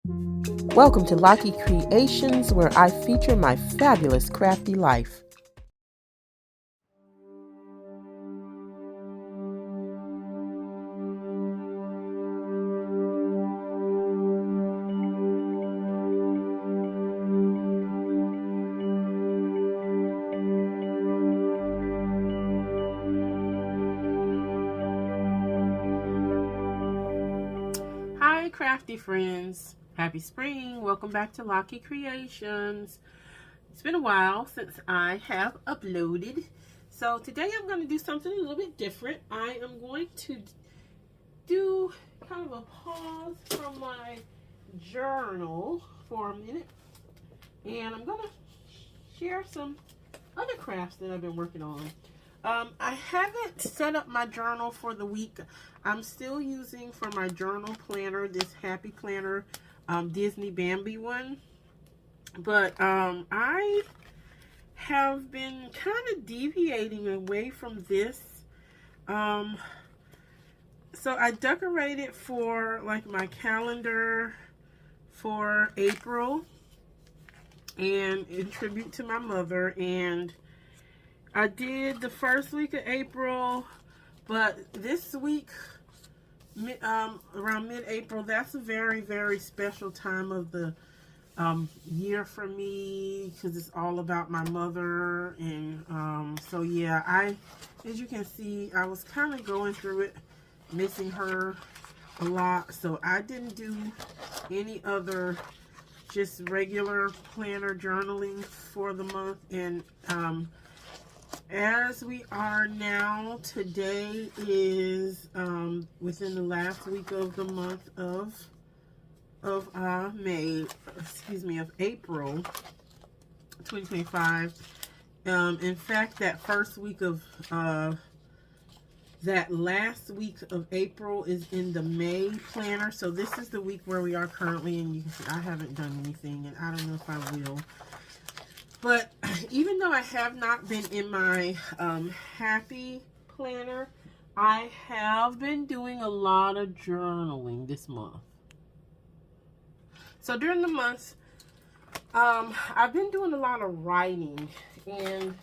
Welcome to Locky Creations, where I feature my fabulous crafty life. Hi, crafty friends. Happy spring. Welcome back to Locky Creations. It's been a while since I have uploaded. So today I'm going to do something a little bit different. I am going to do kind of a pause from my journal for a minute. And I'm going to share some other crafts that I've been working on. I haven't set up my journal for the week. I'm still using for my journal planner this Happy Planner Disney Bambi one. But I have been kind of deviating away from this. So I decorated for like my calendar for April and in tribute to my mother, and I did the first week of April, but this week, around mid-April, that's a very, very special time of the year for me, because it's all about my mother. And so yeah, as you can see, I was kind of going through it, missing her a lot, so I didn't do any other just regular planner journaling for the month. And as we are now, today is within the last week of the month of April 2025. In fact, that first week of that last week of April is in the May planner. So this is the week where we are currently, and you can see I haven't done anything, and I don't know if I will. But even though I have not been in my Happy Planner, I have been doing a lot of journaling this month. So during the month, I've been doing a lot of writing, and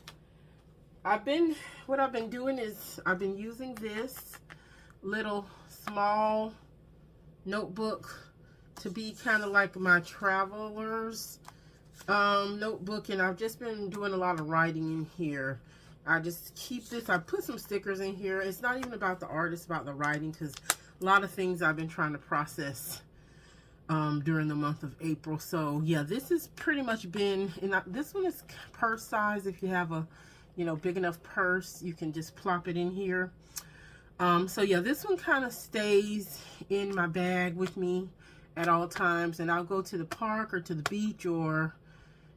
what I've been doing is I've been using this little small notebook to be kind of like my traveler's notebook, and I've just been doing a lot of writing in here. I just keep this. I put some stickers in here. It's not even about the art, it's about the writing, because a lot of things I've been trying to process during the month of April. So yeah, this has pretty much been, and this one is purse size. If you have a big enough purse, you can just plop it in here. So yeah, this one kind of stays in my bag with me at all times, and I'll go to the park or to the beach, or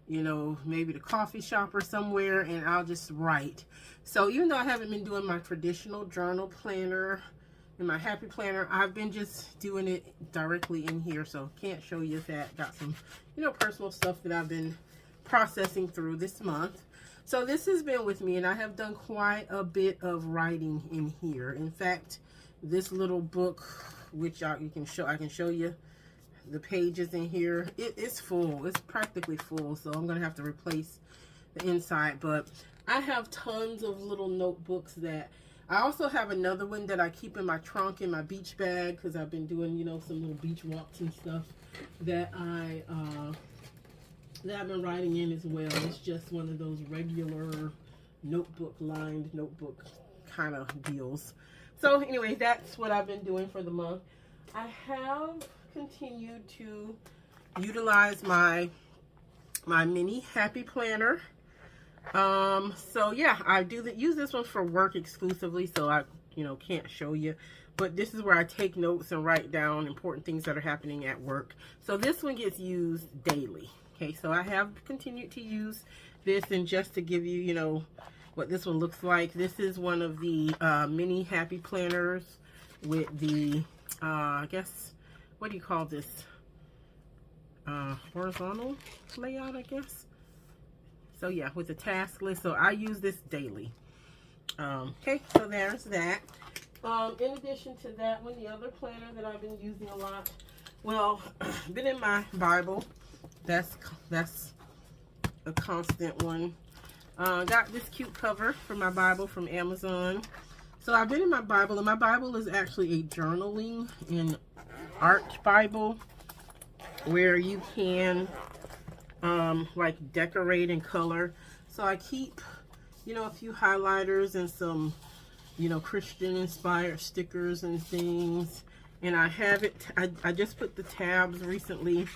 maybe the coffee shop or somewhere, and I'll just write. So even though I haven't been doing my traditional journal planner and my Happy Planner, I've been just doing it directly in here. So can't show you that. Got some personal stuff that I've been processing through this month. So this has been with me, and I have done quite a bit of writing in here. In fact, this little book, which I can show you the pages in here, it's full. It's practically full, so I'm gonna have to replace the inside. But I have tons of little notebooks that I also have another one that I keep in my trunk in my beach bag, because I've been doing some little beach walks and stuff that I've been writing in as well. It's just one of those regular lined notebook kind of deals. So anyway, that's what I've been doing for the month. I have continued to utilize my mini Happy Planner. So yeah, I use this one for work exclusively, so I can't show you, but this is where I take notes and write down important things that are happening at work. So this one gets used daily. Okay, so I have continued to use this, and just to give you what this one looks like, this is one of the mini Happy Planners with the I guess, what do you call this, horizontal layout, I guess. So yeah, with the task list. So I use this daily. Okay, so there's that. In addition to that one, the other planner that I've been using a lot Well, been in my Bible. That's a constant one. Got this cute cover for my Bible from Amazon. So I've been in my Bible, and my Bible is actually a journaling and art Bible where you can like decorate and color. So I keep, you know, a few highlighters and some, you know, Christian inspired stickers and things. And I have it, I just put the tabs recently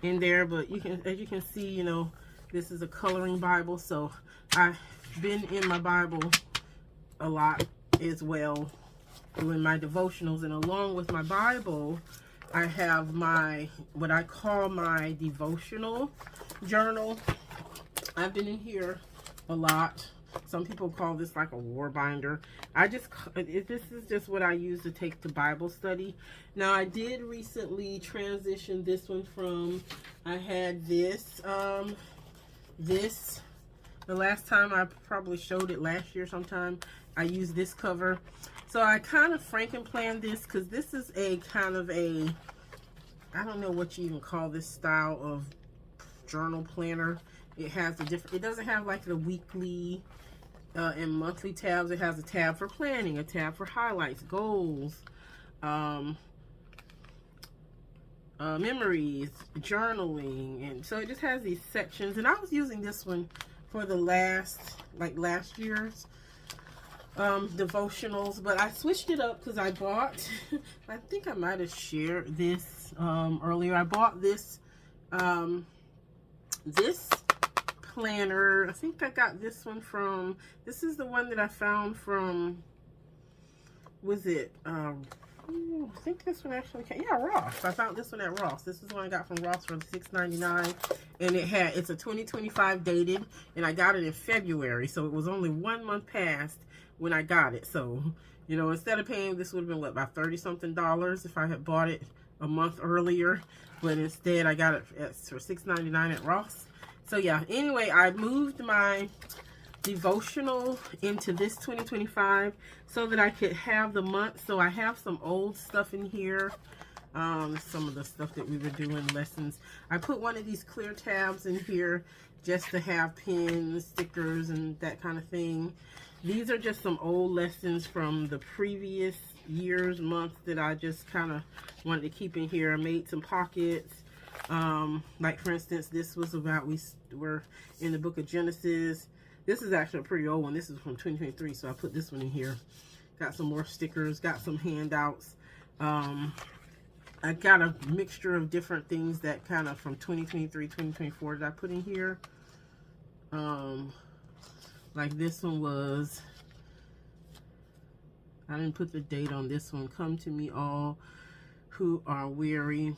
in there, but you can, as you can see, you know, this is a coloring Bible. So I've been in my Bible a lot as well, doing my devotionals. And along with my Bible, I have my, what I call my devotional journal. I've been in here a lot. Some people call this like a war binder. This is just what I use to take to Bible study. Now, I did recently transition this one from, I had this, the last time I probably showed it last year sometime, I used this cover. So I kind of Franken-planned this because this is a kind of a, I don't know what you even call this style of journal planner. It has a different, it doesn't have like the weekly and monthly tabs. It has a tab for planning, a tab for highlights, goals, memories, journaling, and so it just has these sections. And I was using this one for the last year's devotionals, but I switched it up because I bought, I think I might have shared this earlier. I bought this this planner. I think I got this one from, this is the one that I found from, was it I think this one actually came, yeah, Ross. I found this one at Ross. This is the one I got from Ross for $6.99, and it's a 2025 dated, and I got it in February, so it was only 1 month past when I got it. So, you know, instead of paying, this would have been what, about $30-something if I had bought it a month earlier, but instead I got it for $6.99 at Ross. So yeah, anyway, I moved my devotional into this 2025 so that I could have the month. So I have some old stuff in here, some of the stuff that we were doing, lessons. I put one of these clear tabs in here just to have pins, stickers, and that kind of thing. These are just some old lessons from the previous year's month that I just kind of wanted to keep in here. I made some pockets. Like for instance, this was about, we were in the book of Genesis. This is actually a pretty old one. This is from 2023, so I put this one in here. Got some more stickers, got some handouts. I got a mixture of different things that kind of from 2023, 2024 that I put in here. Like this one was, I didn't put the date on this one. Come to me all who are weary.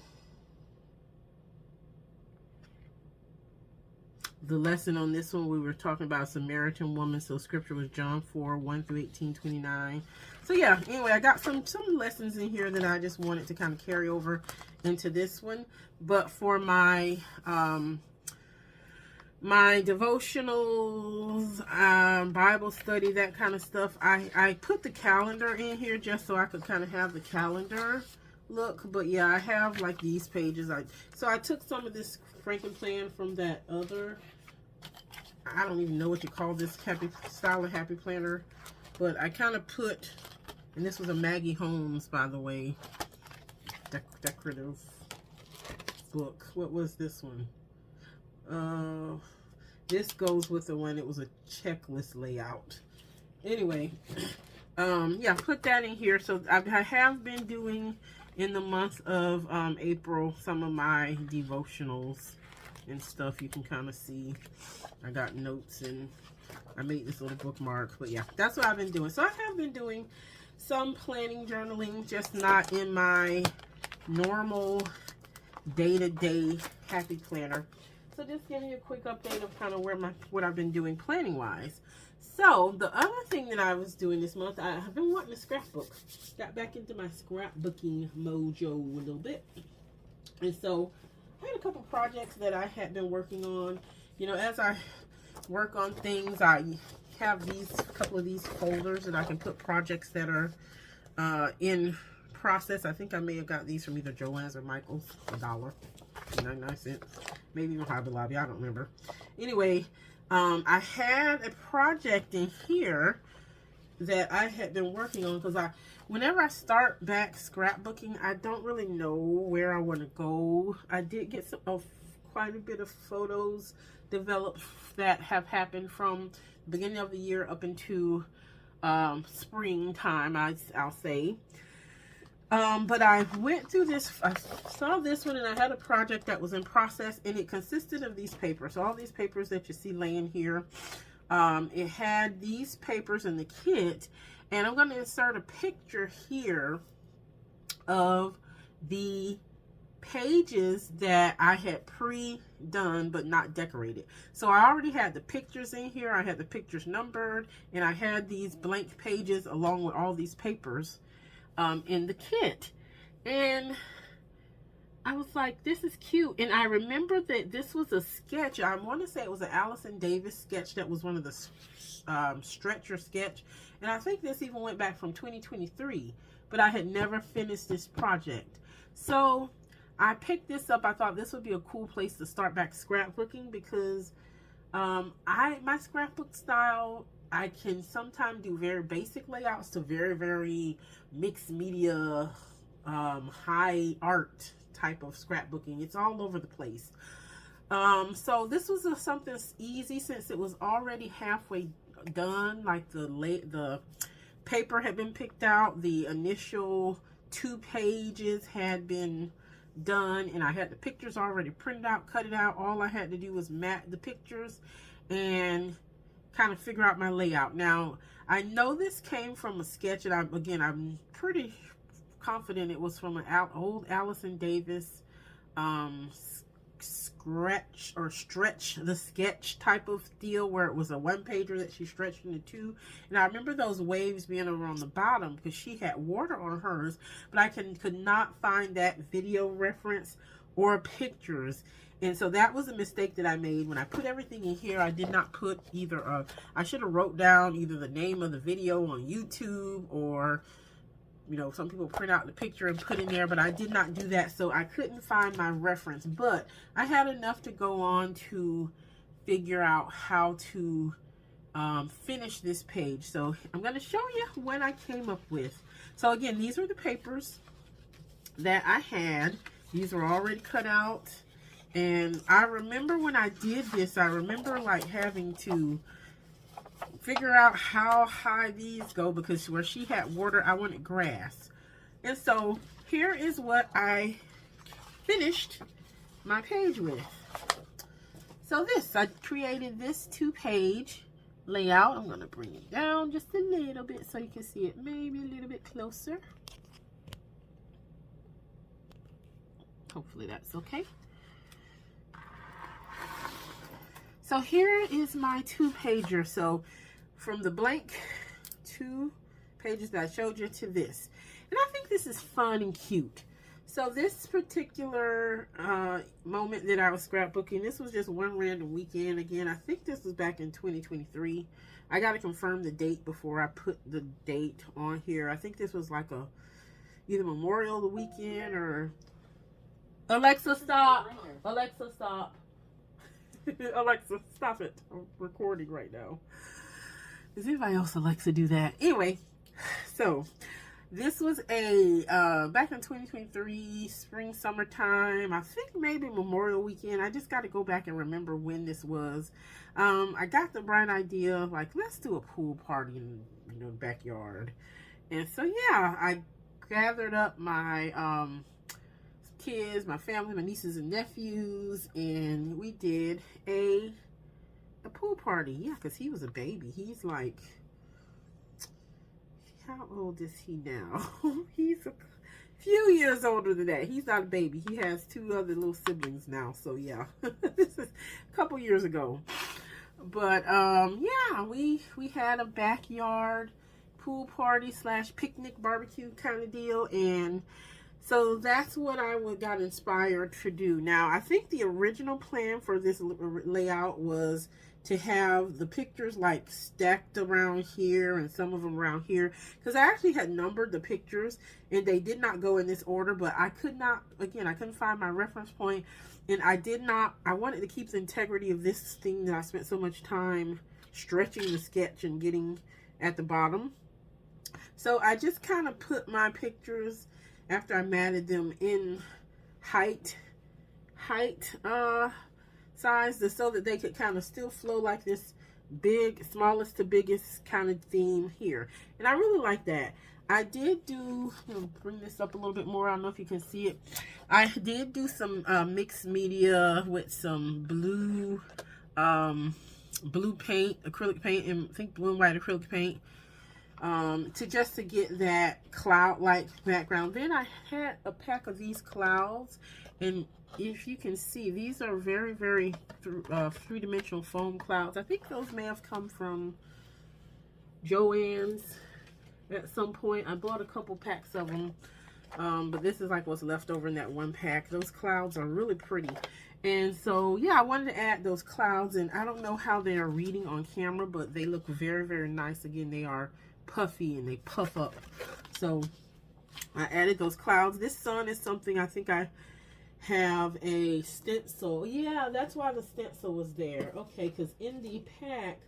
The lesson on this one, we were talking about a Samaritan woman, so scripture was John 4, 1 through 18, 29. So yeah, anyway, I got some lessons in here that I just wanted to kind of carry over into this one. But for my my devotionals, Bible study, that kind of stuff, I put the calendar in here just so I could kind of have the calendar look. But yeah, I have like these pages. So I took some of this Franken-plan from that other, I don't even know what you call this happy planner, but I kind of put, and this was a Maggie Holmes, by the way, decorative book. What was this one? This goes with the one, it was a checklist layout. Anyway, yeah, put that in here. So I have been doing in the month of April some of my devotionals and stuff. You can kind of see I got notes and I made this little bookmark. But yeah, that's what I've been doing. So I have been doing some planning journaling, just not in my normal day-to-day happy planner. So just giving you a quick update of kind of what I've been doing planning wise. So the other thing that I was doing this month, I've been wanting a scrapbook. Got back into my scrapbooking mojo a little bit. And so I had a couple projects that I had been working on. You know, as I work on things, I have a couple of these folders that I can put projects that are in process. I think I may have got these from either Joann's or Michael's, $1.99, maybe even Hobby Lobby, I don't remember. Anyway, I had a project in here that I had been working on, because whenever I start back scrapbooking, I don't really know where I want to go. I did get quite a bit of photos developed that have happened from the beginning of the year up into springtime, I'll say. But I went through this, I saw this one, and I had a project that was in process, and it consisted of these papers. So all these papers that you see laying here, it had these papers in the kit, and I'm going to insert a picture here of the pages that I had pre-done but not decorated. So I already had the pictures in here. I had the pictures numbered, and I had these blank pages along with all these papers in the kit. And I was like, this is cute. And I remember that this was a sketch. I want to say it was an Allison Davis sketch that was one of the stretcher sketch. And I think this even went back from 2023, but I had never finished this project. So I picked this up. I thought this would be a cool place to start back scrapbooking, because my scrapbook style, I can sometimes do very basic layouts to very, very mixed media, high art type of scrapbooking. It's all over the place. So this was something easy, since it was already halfway done. Like the paper had been picked out, the initial 2 pages had been done, and I had the pictures already printed out, cut it out. All I had to do was mat the pictures and kind of figure out my layout. Now, I know this came from a sketch, and I'm pretty confident it was from an old Allison Davis stretch the sketch type of deal, where it was a 1-pager that she stretched into 2. And I remember those waves being over on the bottom, because she had water on hers, but I could not find that video reference or pictures. And so that was a mistake that I made. When I put everything in here, I did not put either I should have wrote down either the name of the video on YouTube, or, you know, some people print out the picture and put in there, but I did not do that. So I couldn't find my reference, but I had enough to go on to figure out how to finish this page. So I'm going to show you what I came up with. So again, these are the papers that I had. These were already cut out. And I remember when I did this, I remember like having to figure out how high these go, because where she had water, I wanted grass. And so here is what I finished my page with. So I created this 2-page layout. I'm going to bring it down just a little bit so you can see it maybe a little bit closer. Hopefully that's okay. So here is my 2-pager. So from the blank 2 pages that I showed you to this. And I think this is fun and cute. So this particular moment that I was scrapbooking, this was just one random weekend. Again, I think this was back in 2023. I got to confirm the date before I put the date on here. I think this was like either Memorial weekend or... Alexa, stop! Alexa, stop! Alexa, stop it. I'm recording right now. Does anybody else Alexa do that? Anyway, so this was a back in 2023 spring summertime. I think maybe Memorial weekend. I just got to go back and remember when this was. I got the bright idea, like, let's do a pool party in the backyard. And so yeah, I gathered up my kids, my family, my nieces and nephews, and we did a pool party. Yeah, because he was a baby. He's like, how old is he now? He's a few years older than that. He's not a baby. He has 2 other little siblings now. So yeah, this is a couple years ago. But yeah, we had a backyard pool party / picnic barbecue kind of deal. And So that's what I got inspired to do. Now, I think the original plan for this layout was to have the pictures like stacked around here and some of them around here, because I actually had numbered the pictures and they did not go in this order, but I could not, again, I couldn't find my reference point, and I wanted to keep the integrity of this thing that I spent so much time stretching the sketch and getting at the bottom. So I just kind of put my pictures, after I matted them, in height size, so that they could kind of still flow like this big, smallest to biggest kind of theme here. And I really like that. I did do, I'm gonna bring this up a little bit more, I don't know if you can see it. I did do some mixed media with some blue paint, acrylic paint, and I think blue and white acrylic paint, to get that cloud-like background. Then I had a pack of these clouds, and if you can see, these are very, very three-dimensional foam clouds. I think those may have come from Joann's at some point. I bought a couple packs of them, but this is like what's left over in that one pack. Those clouds are really pretty. And so, yeah, I wanted to add those clouds, and I don't know how they are reading on camera, but they look very, very nice. Again, they are puffy and they puff up. So I added those clouds. This sun is something I think I have a stencil. Yeah, that's why the stencil was there. Okay, because in the pack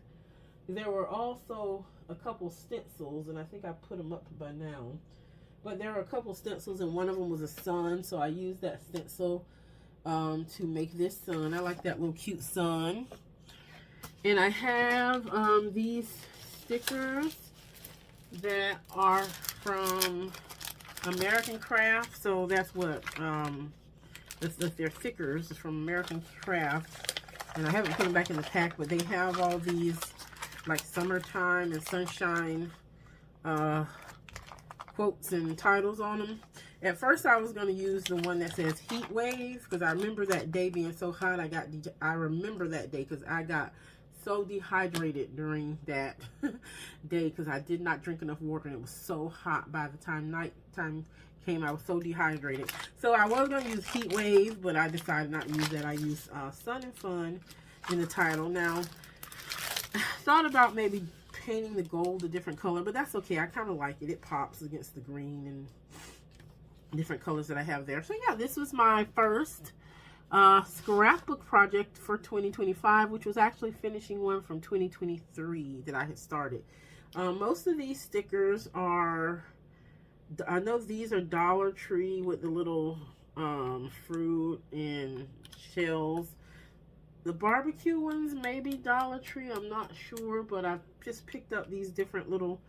there were also a couple stencils, and I think I put them up by now. But there are a couple stencils, and one of them was a sun, so I used that stencil to make this sun. I like that little cute sun. And I have these stickers that are from American Craft. So that's what they're stickers from American Craft, and I haven't put them back in the pack, but they have all these like summertime and sunshine quotes and titles on them. At first I was going to use the one that says heat wave, because I remember that day being so hot. I remember that day because I got so dehydrated during that day, because I did not drink enough water, and it was so hot. By the time nighttime came, I was so dehydrated. So I was going to use heat wave, but I decided not to use that. I used sun and fun in the title. Now, I thought about maybe painting the gold a different color, but that's okay. I kind of like it. It pops against the green and different colors that I have there. So yeah, this was my first scrapbook project for 2025, which was actually finishing one from 2023 that I had started. Most of these stickers are, I know these are Dollar Tree with the little fruit and shells. The barbecue ones maybe Dollar Tree, I'm not sure, but I just picked up these different little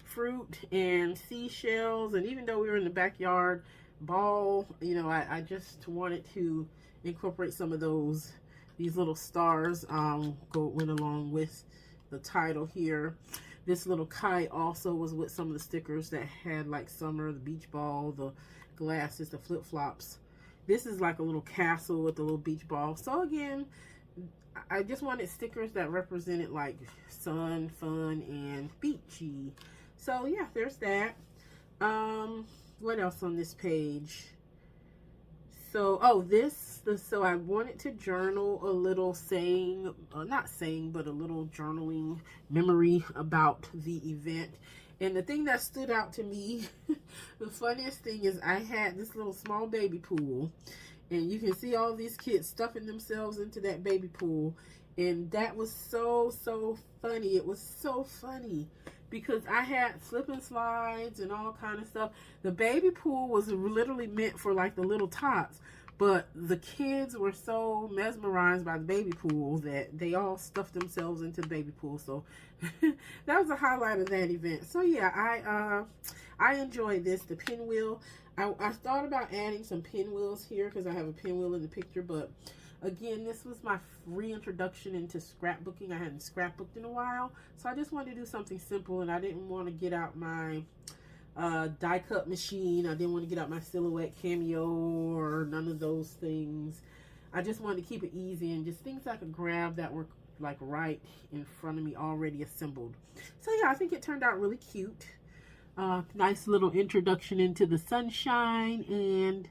fruit and seashells. And even though we were in the backyard ball, you know, I just wanted to incorporate some of these little stars went along with the title here. This little kite also was with some of the stickers that had like summer, the beach ball, the glasses, the flip-flops. This is like a little castle with a little beach ball. So again, I just wanted stickers that represented like sun, fun, and beachy. So yeah, there's that. What else on this page? So, so I wanted to journal a little but a little journaling memory about the event. And the thing that stood out to me, the funniest thing is I had this little small baby pool, and you can see all these kids stuffing themselves into that baby pool. And that was so funny. It was so funny because I had slip and slides and all kind of stuff. The baby pool was literally meant for like the little tots, but the kids were so mesmerized by the baby pool that they all stuffed themselves into the baby pool. So that was the highlight of that event. So yeah, I enjoyed this. The pinwheel, I thought about adding some pinwheels here because I have a pinwheel in the picture, but again, this was my reintroduction into scrapbooking. I hadn't scrapbooked in a while, so I just wanted to do something simple, and I didn't want to get out my die cut machine. I didn't want to get out my Silhouette Cameo or none of those things. I just wanted to keep it easy and just things I could grab that were like right in front of me already assembled. So yeah, I think it turned out really cute. Nice little introduction into the sunshine and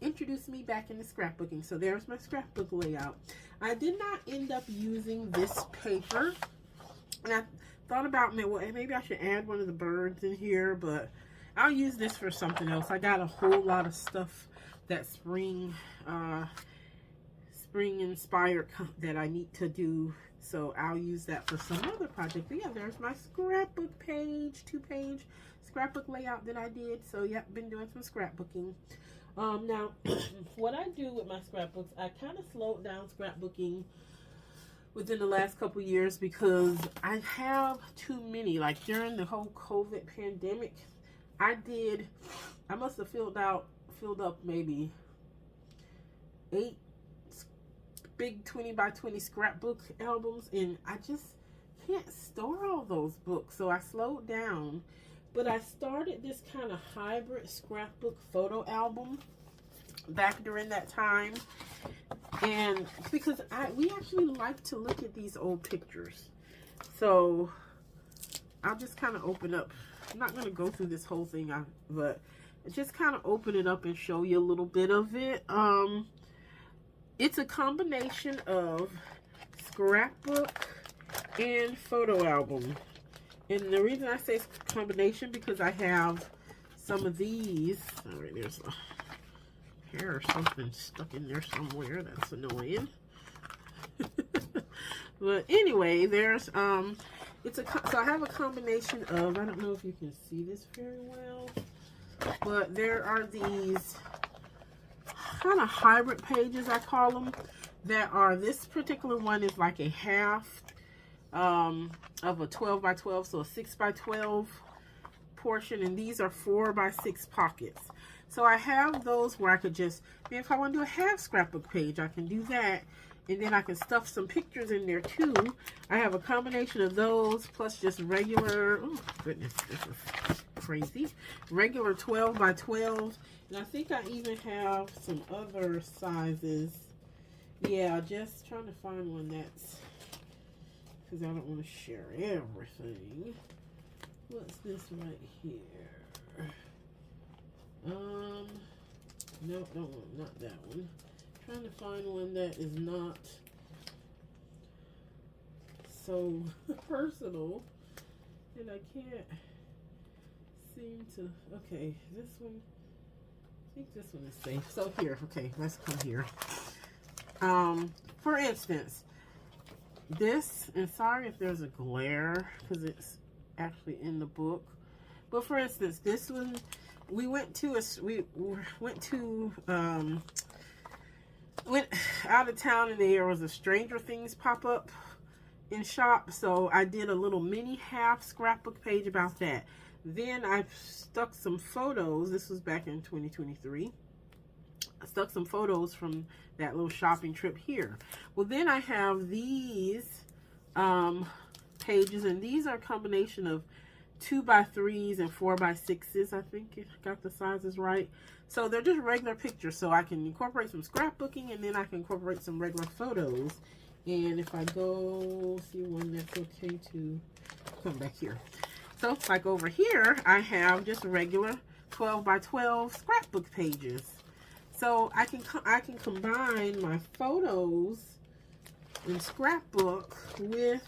introduce me back into scrapbooking. So there's my scrapbook layout. I did not end up using this paper, and I thought about maybe I should add one of the birds in here, but I'll use this for something else. I got a whole lot of stuff that's spring inspired that I need to do, so I'll use that for some other project. But yeah, there's my scrapbook page, 2-page scrapbook layout that I did. So yeah, been doing some scrapbooking. Now what I do with my scrapbooks, I kind of slowed down scrapbooking within the last couple years because I have too many. Like during the whole COVID pandemic, I must have filled up maybe 8 big 20 by 20 scrapbook albums, and I just can't store all those books, so I slowed down. But I started this kind of hybrid scrapbook photo album back during that time, and because we actually like to look at these old pictures, so I'll just kind of open up. I'm not going to go through this whole thing, but just kind of open it up and show you a little bit of it. It's a combination of scrapbook and photo album. And the reason I say combination, because I have some of these. All right, there's a hair or something stuck in there somewhere. That's annoying. But anyway, there's so I have a combination of, I don't know if you can see this very well, but there are these kind of hybrid pages, I call them, that are, this particular one is like a half of a 12 by 12, so a 6 by 12 portion, and these are 4 by 6 pockets. So I have those where I could just, if I want to do a half scrapbook page, I can do that, and then I can stuff some pictures in there too. I have a combination of those plus just regular, oh goodness, this is crazy, regular 12 by 12, and I think I even have some other sizes. Yeah, just trying to find one that's, because I don't want to share everything. What's this right here? No, not that one. Trying to find one that is not so personal, and I can't seem to. Okay, this one, I think this one is safe. So here, okay, let's come here. For instance, this, and sorry if there's a glare because it's actually in the book, but for instance, this one, we went out of town, and there was a Stranger Things pop-up in shop, so I did a little mini half scrapbook page about that. Then I stuck some photos. This was back in 2023. I stuck some photos from that little shopping trip here. Well, then I have these pages, and these are a combination of 2 by 3s and 4 by 6s. I think I got the sizes right. So they're just regular pictures, so I can incorporate some scrapbooking, and then I can incorporate some regular photos. And if I go see one that's okay to come back here. So like over here, I have just regular 12 by 12 scrapbook pages. So I can combine my photos in scrapbook with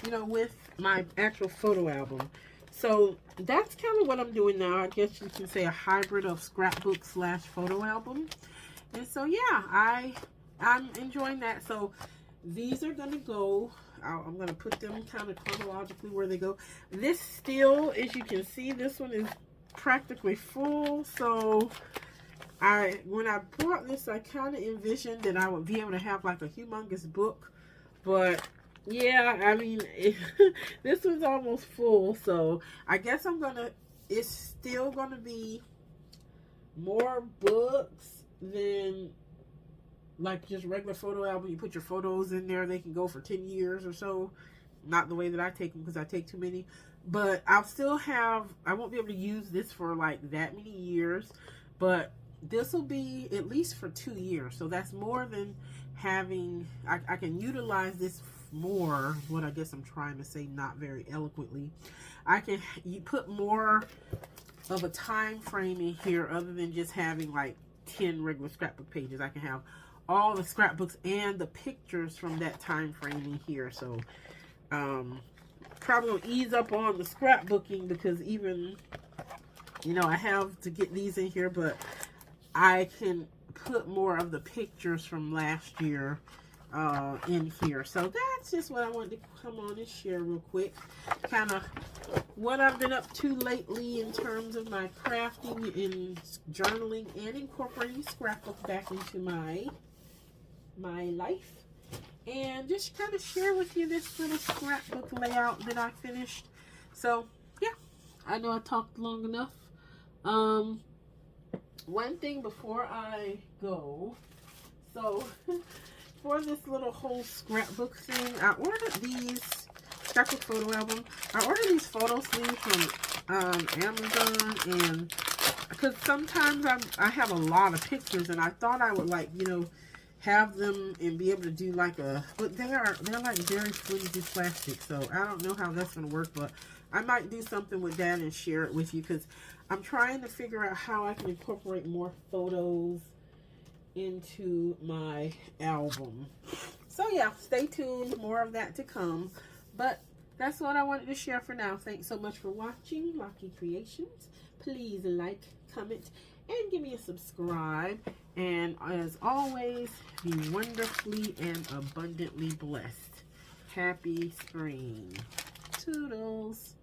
you know, with my actual photo album. So that's kind of what I'm doing now. I guess you can say a hybrid of scrapbook / photo album. And so yeah, I'm enjoying that. So these are gonna go, I'm gonna put them kind of chronologically where they go. This still, as you can see, this one is practically full. So when I bought this, I kind of envisioned that I would be able to have like a humongous book, but yeah, I mean, this one's almost full, so I guess it's still gonna be more books than like just regular photo album. You put your photos in there, they can go for 10 years or so. Not the way that I take them, because I take too many. But I'll still have, I won't be able to use this for like that many years, but this will be at least for 2 years. So that's more than having, I can utilize this more, what I guess I'm trying to say not very eloquently, you put more of a time frame in here other than just having like 10 regular scrapbook pages. I can have all the scrapbooks and the pictures from that time frame in here. So probably will ease up on the scrapbooking, because even, you know, I have to get these in here, but I can put more of the pictures from last year in here. So that's just what I wanted to come on and share real quick, kind of what I've been up to lately in terms of my crafting and journaling and incorporating scrapbook back into my life, and just kind of share with you this little scrapbook layout that I finished. So yeah, I know I talked long enough. One thing before I go, so for this little whole scrapbook thing, I ordered these scrapbook photo album. I ordered these photo sleeves from Amazon, and because sometimes I have a lot of pictures, and I thought I would, like, you know, have them and be able to do like a, but they're like very flimsy plastic, so I don't know how that's gonna work, but I might do something with that and share it with you, because I'm trying to figure out how I can incorporate more photos into my album. So yeah, stay tuned, more of that to come. But that's what I wanted to share for now. Thanks so much for watching Locky Creations. Please like, comment, and give me a subscribe. And as always, be wonderfully and abundantly blessed. Happy spring. Toodles.